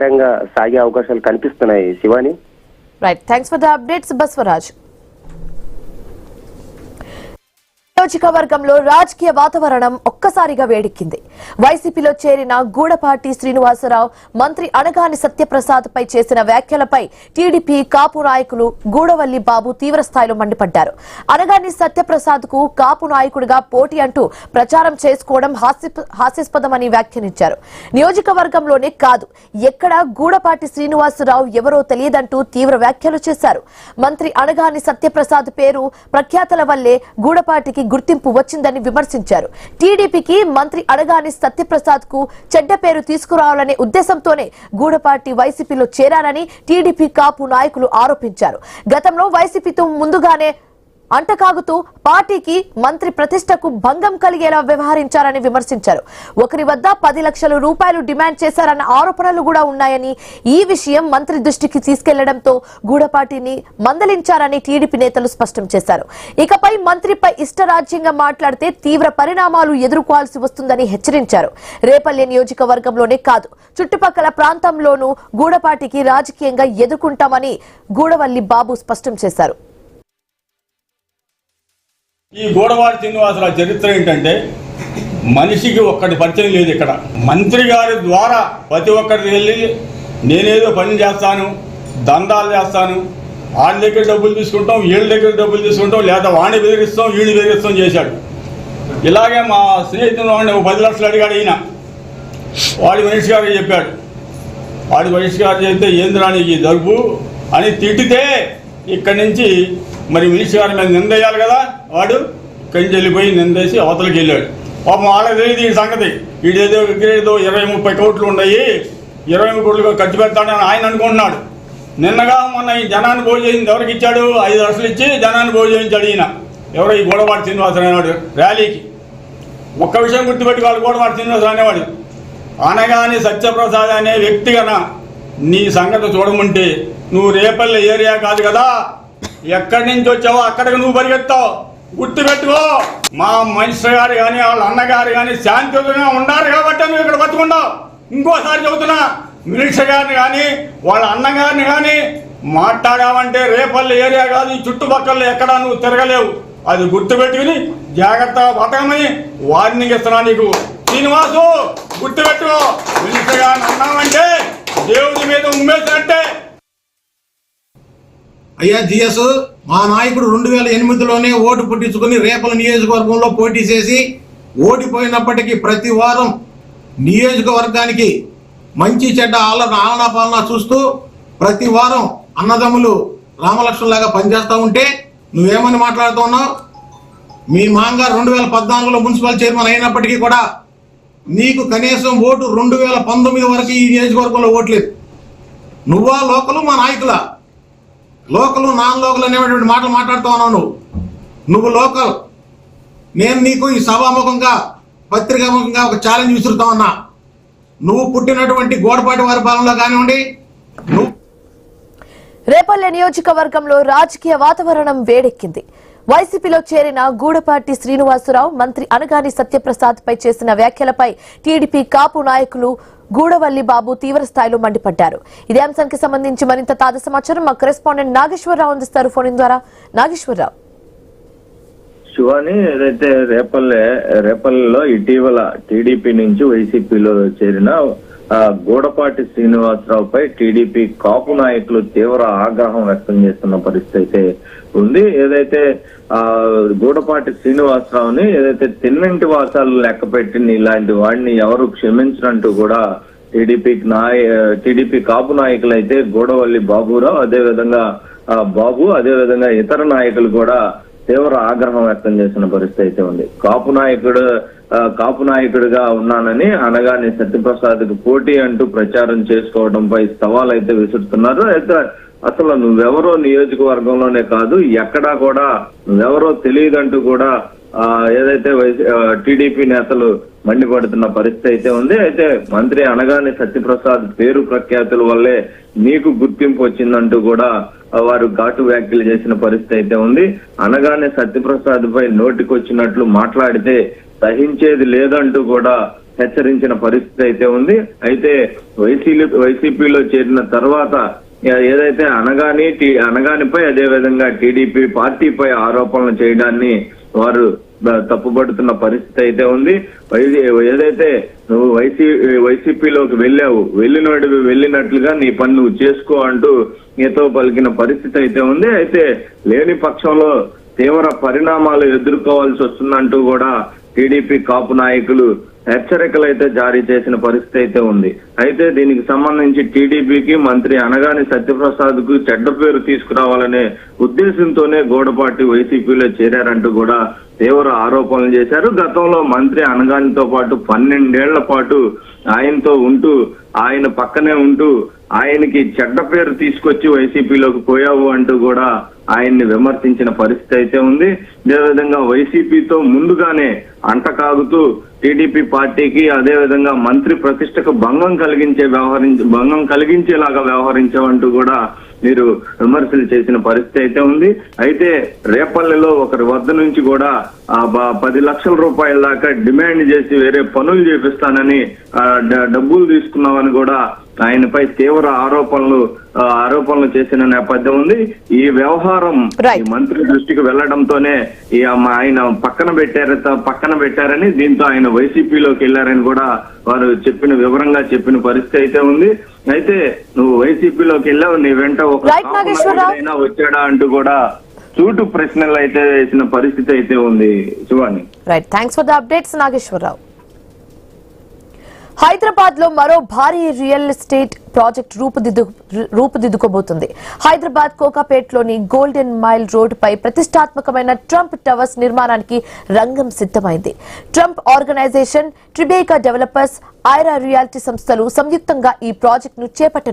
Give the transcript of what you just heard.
సాగే అవకాశాలు కనిపిస్తున్నాయి. Shivani, right, thanks for the updates Baswaraj. నియోజకవర్గంలో రాజకీయ వాతావరణం ఒక్కసారిగా వేడెక్కింది. వైసీపీలో చేరిన గూడపాటి శ్రీనివాసరావు మంత్రి అనగాని సత్యప్రసాద్ పై చేసిన వ్యాఖ్యలపై టీడీపీ కాపు నాయకులు గూడవల్లి బాబు తీవ్రస్థాయిలో మండిపడ్డారు. అనగాని సత్యప్రసాద్ కు కాపు నాయకుడిగా పోటీ అంటూ ప్రచారం చేసుకోవడం హాస్యాస్పదమని వ్యాఖ్యానించారు. నియోజకవర్గంలోనే కాదు, ఎక్కడ గూడపాటి శ్రీనివాసరావు ఎవరో తెలియదంటూ తీవ్ర వ్యాఖ్యలు చేశారు. మంత్రి అనగాని సత్యప్రసాద్ పేరు ప్రఖ్యాతల వల్లే గూడపాటికి గుర్తింపు వచ్చిందని విమర్శించారు. టీడీపీకి మంత్రి అనగాని సత్యప్రసాద్ కు చెడ్డ పేరు తీసుకురావాలనే ఉద్దేశంతోనే గూడపాటి వైసీపీలో చేరారని టీడీపీ కాపు నాయకులు ఆరోపించారు. గతంలో వైసీపీతో ముందుగానే అంటకాగుతూ పార్టీకి మంత్రి ప్రతిష్టకు భంగం కలిగేలా వ్యవహరించారని విమర్శించారు. ఒకరి వద్ద 10 లక్షల రూపాయలు డిమాండ్ చేశారన్న ఆరోపణలు కూడా ఉన్నాయని, ఈ విషయం మంత్రి దృష్టికి తీసుకెళ్లడంతో గూడపాటిని మందలించారని టీడీపీ నేతలు స్పష్టం చేశారు. ఇకపై మంత్రిపై ఇష్టరాజ్యంగా మాట్లాడితే తీవ్ర పరిణామాలు ఎదుర్కోవాల్సి వస్తుందని హెచ్చరించారు. రేపల్లె నియోజకవర్గంలోనే కాదు, చుట్టుపక్కల ప్రాంతంలోనూ గూడపాటికి రాజకీయంగా ఎదుర్కొంటామని గూడవల్లి బాబు స్పష్టం చేశారు. ఈ గూడపాటి శ్రీనివాసరావు చరిత్ర ఏంటంటే, మనిషికి ఒక్కటి పరిచయం లేదు. ఇక్కడ మంత్రి గారి ద్వారా ప్రతి ఒక్కరికి వెళ్ళి నేనేదో పని చేస్తాను, దందాలు చేస్తాను, వాళ్ళ దగ్గర డబ్బులు తీసుకుంటాం, వీళ్ళ దగ్గర డబ్బులు తీసుకుంటాం, లేదా వాడిని బెదిరిస్తాం, వీడిని బెదిరిస్తాం చేశాడు. ఇలాగే మా స్నేహితులు వాడిని 10 లక్షలు అడిగాడు. ఈయన వాడి మనిషి గారికి చెప్పాడు. వాడి మనిషి గారు చెప్తే ఏంద్రా నీకు ఈ దర్బు అని తిట్టితే ఇక్కడి నుంచి మరి మినిస్టర్ గారి మీద నిందేయాలి కదా, వాడు కంచి వెళ్ళిపోయి నిందేసి అవతలకి వెళ్ళాడు. పాపం వాళ్ళకి తెలియదు ఈ సంగతి. వీడేదో 20-30 కోట్లు ఉన్నాయి, 20 కోట్లు ఖర్చు పెడతాడని ఆయన అనుకుంటున్నాడు. నిన్నగా మొన్న ఈ జనాన్ని భోజనం చేయింది ఎవరికి ఇచ్చాడు? 5 లక్షలు ఇచ్చి జనాన్ని భోజనం చేయించాడు ఈయన. ఎవరో ఈ గూడపాటి శ్రీనివాసరావు అనేవాడు ర్యాలీకి. ఒక్క విషయం గుర్తుపెట్టుకోవాలి, గూడపాటి శ్రీనివాసరావు అనేవాడు అనగాని సత్యప్రసాద్ అనే వ్యక్తిగన నీ సంగతి చూడమంటే నువ్వు రేపల్లె ఏరియా కాదు కదా, ఎక్కడి నుంచి వచ్చావో అక్కడికి నువ్వు పరిగెత్తావు. గుర్తుపెట్టుకో, మా మినిస్టర్ గారు కానీ వాళ్ళ అన్నగారు కానీ శాంతియుతంగా ఉండాలి కాబట్టి నువ్వు ఇక్కడ బతుకున్నావు. ఇంకోసారి చెబుతున్నా, మినిస్టర్ గారిని కానీ వాళ్ళ అన్నగారిని కానీ మాట్లాడావంటే రేపల్లె ఏరియా కాదు, ఈ చుట్టుపక్కల ఎక్కడా నువ్వు తిరగలేవు. అది గుర్తుపెట్టుకుని జాగ్రత్తగా బతకమని వార్నింగ్ ఇస్తున్నా నీకు. శ్రీనివాసు గుర్తుపెట్టుకో, మినిస్టర్ గారిని అన్నావంటే దేవుడి మీద ఉమ్మేసినట్టే. అయ్యా జిఎస్, మా నాయకుడు 2008లోనే ఓటు పుట్టించుకుని రేపల నియోజకవర్గంలో పోటీ చేసి ఓడిపోయినప్పటికీ ప్రతి వారం నియోజకవర్గానికి మంచి చెడ్డ ఆలనా పాలన చూస్తూ ప్రతి వారం అన్నదమ్ములు రామలక్ష్మణలాగా పనిచేస్తూ ఉంటే నువ్వేమని మాట్లాడుతూ ఉన్నావు? మీ మాంగారు 2014లో మున్సిపల్ చైర్మన్ అయినప్పటికీ కూడా నీకు కనీసం ఓటు 2019 వరకు ఈ నియోజకవర్గంలో ఓట్లేదు. నువ్వా లోకలు, మా నాయకుల లోకలు నాన్ లోకల్ అనేటువంటి మాటలు మాట్లాడుతూ ఉన్నావు. నువ్వు లోకల్, నేను నీకు ఈ సభాముఖంగా పత్రికాముఖంగా ఒక ఛాలెంజ్ విసురుతా ఉన్నా. నువ్వు పుట్టినటువంటి గూడపాటి వారి పాలనలో కానివ్వండి, రేపల్లె నియోజకవర్గంలో రాజకీయ వాతావరణం వేడెక్కింది. వైసీపీలో చేరిన గూడపాటి శ్రీనివాసరావు మంత్రి అనగాని సత్యప్రసాద్ పై చేసిన వ్యాఖ్యలపై టీడీపీ కాపు నాయకులు గూడవల్లి బాబు తీవ్రస్థాయిలో మండిపడ్డారు. ఇదే అంశానికి సంబంధించి మరింత తాజా సమాచారం మా కరెస్పాండెంట్ నాగేశ్వరరావు అందిస్తారు ఫోన్ ద్వారా. నాగేశ్వరరావు. శివాని, ఏదైతే రేపల్లెలో ఇటీవల టీడీపీ నుంచి వైసీపీలో చేరిన గూడపాటి శ్రీనివాసరావుపై టీడీపీ కాపు నాయకులు తీవ్ర ఆగ్రహం వ్యక్తం చేస్తున్న పరిస్థితి అయితే ఉంది. ఏదైతే గూడపాటి శ్రీనివాసరావుని ఏదైతే తిన్నింటి వాసాలు లెక్క పెట్టిన ఇలాంటి వాడిని ఎవరు క్షమించినట్టు కూడా టీడీపీ కాపు నాయకులు అయితే గూడవల్లి బాబురావు అదేవిధంగా ఇతర నాయకులు కూడా తీవ్ర ఆగ్రహం వ్యక్తం చేసిన పరిస్థితి అయితే ఉంది. కాపు నాయకుడిగా ఉన్నానని అనగాని సత్యప్రసాద్ కు పోటీ అంటూ ప్రచారం చేసుకోవడంపై సవాల్ అయితే విసురుతున్నారు. అయితే అసలు నువ్వెవరో నియోజకవర్గంలోనే కాదు, ఎక్కడా కూడా నువ్వెవరో తెలియదంటూ కూడా ఏదైతే టీడీపీ నేతలు మండిపడుతున్న పరిస్థితి అయితే ఉంది. అయితే మంత్రి అనగాని సత్యప్రసాద్ పేరు ప్రఖ్యాతుల వల్లే నీకు గుర్తింపు వచ్చిందంటూ కూడా వారు ఘాటు వ్యాఖ్యలు చేసిన పరిస్థితి అయితే ఉంది. అనగానే సత్యప్రసాద్ పై నోటికొచ్చినట్లు మాట్లాడితే సహించేది లేదంటూ కూడా హెచ్చరించిన పరిస్థితి అయితే ఉంది. అయితే వైసీపీలో చేరిన తర్వాత ఏదైతే అనగానిపై అదే విధంగా టీడీపీ పార్టీపై ఆరోపణలు చేయడాన్ని వారు తప్పుపడుతున్న పరిస్థితి అయితే ఉంది. ఏదైతే నువ్వు వైసీపీలోకి వెళ్ళినట్లుగా నీ పని నువ్వు చేసుకో అంటూ నీతో పలికిన పరిస్థితి అయితే ఉంది. అయితే లేని పక్షంలో తీవ్ర పరిణామాలు ఎదుర్కోవాల్సి వస్తుందంటూ కూడా టీడీపీ కాపు నాయకులు హెచ్చరికలు అయితే జారీ చేసిన పరిస్థితి అయితే ఉంది. అయితే దీనికి సంబంధించి టీడీపీకి మంత్రి అనగాని సత్యప్రసాద్ కు చెడ్డ పేరు తీసుకురావాలనే ఉద్దేశంతోనే గూడపాటి వైసీపీలో చేరారంటూ కూడా తీవ్ర ఆరోపణలు చేశారు. గతంలో మంత్రి అనగానితో పాటు 12 ఏళ్ల పాటు ఆయనతో ఉంటూ ఆయన పక్కనే ఉంటూ ఆయనకి చెడ్డ పేరు తీసుకొచ్చి వైసీపీలోకి పోయావు అంటూ కూడా ఆయన్ని విమర్శించిన పరిస్థితి అయితే ఉంది. అదేవిధంగా వైసీపీతో ముందుగానే అంటకాగుతూ టీడీపీ పార్టీకి అదే విధంగా మంత్రి ప్రతిష్టకు భంగం కలిగించేలాగా వ్యవహరించామంటూ కూడా మీరు విమర్శలు చేసిన పరిస్థితి అయితే ఉంది. అయితే రేపల్లెలో ఒకరి వద్ద నుంచి కూడా 10 లక్షల రూపాయల దాకా డిమాండ్ చేసి వేరే పనులు చేపిస్తానని డబ్బులు తీసుకున్నామని కూడా ఆయనపై తీవ్ర ఆరోపణలు చేసిన నేపథ్యం ఉంది. ఈ వ్యవహారం మంత్రి దృష్టికి వెళ్లడంతోనే ఆయన పక్కన పెట్టారని దీంతో ఆయన వైసీపీలోకి వెళ్లారని కూడా వారు వివరంగా చెప్పిన పరిస్థితి అయితే ఉంది. అయితే నువ్వు వైసీపీలోకి వెళ్ళావు, నీ వెంట ఒక అయినా వచ్చాడా అంటూ కూడా సూటు ప్రశ్నలు అయితే వేసిన పరిస్థితి అయితే ఉంది. Shivani, right, thanks for the updates Nageswararao. Hyderabad లో మరో భారీ రియల్ ఎస్టేట్ ప్రాజెక్ట్ రూపుదిద్దుకోబోతుంది. హైదరాబాద్ కోకాపేట్లోని గోల్డెన్ మైల్ రోడ్డుపై ప్రతిష్టాత్మకమైన ట్రంప్ టవర్స్ నిర్మాణానికి రంగం సిద్ధమైంది. Trump organization, Tribeca developers, Aira reality సంస్థలు సంయుక్తంగా ఈ ప్రాజెక్టును చేపట్టనున్నారు.